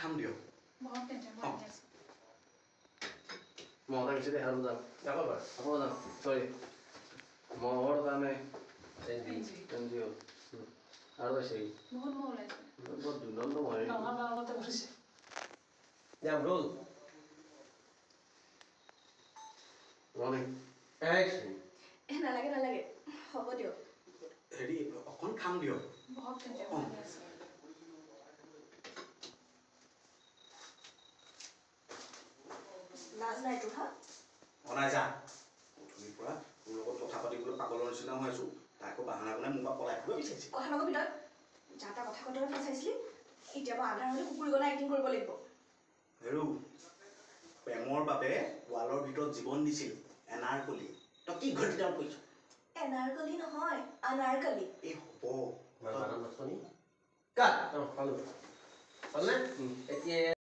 খাম দিয়ক বহুত টেনশ্যন কৰি আছো মই লাগিছে দে আৰু যাম যাব পাৰ আকৌ যাম চৰি মহৰ কাৰণে এনজিঅ আৰু আছে বহুত মহ ওলাইছে বহুত দুৰ্গন্ধ হয় লগতে উঠিছে যাম ৰোল মৰ্ণিং নালাগে নালাগে হ'ব দিয়ক হেৰি অকণ খাম দিয়ক বহুত টেনশ্যন কৰি আছো লাজ নাই তোৰ হা অনাই যা গধূলিৰ পৰা তোৰ লগত কথা পাতিবলৈ পাগলৰ নিচিনা হৈ আছো তাকো বাহানা বনাই মোৰ পৰা পলাই দিব বিচাৰিছে কথা নকবি তই যা তা কথা কতৰা নাচাইছিলি এতিয়া মই আধাৰ হ'লে কুকুৰ গনা এক্টিং কৰিব লাগিব হেৰু প্ৰেমৰ বাবে ৱালৰ ভিতৰত জীৱন দিছিল এনাৰকলি তই কি ঘটিত কৰিছ এনাৰকলি নহয় আনাৰকলি এই হ'ব কাট পালো পালে এতিয়া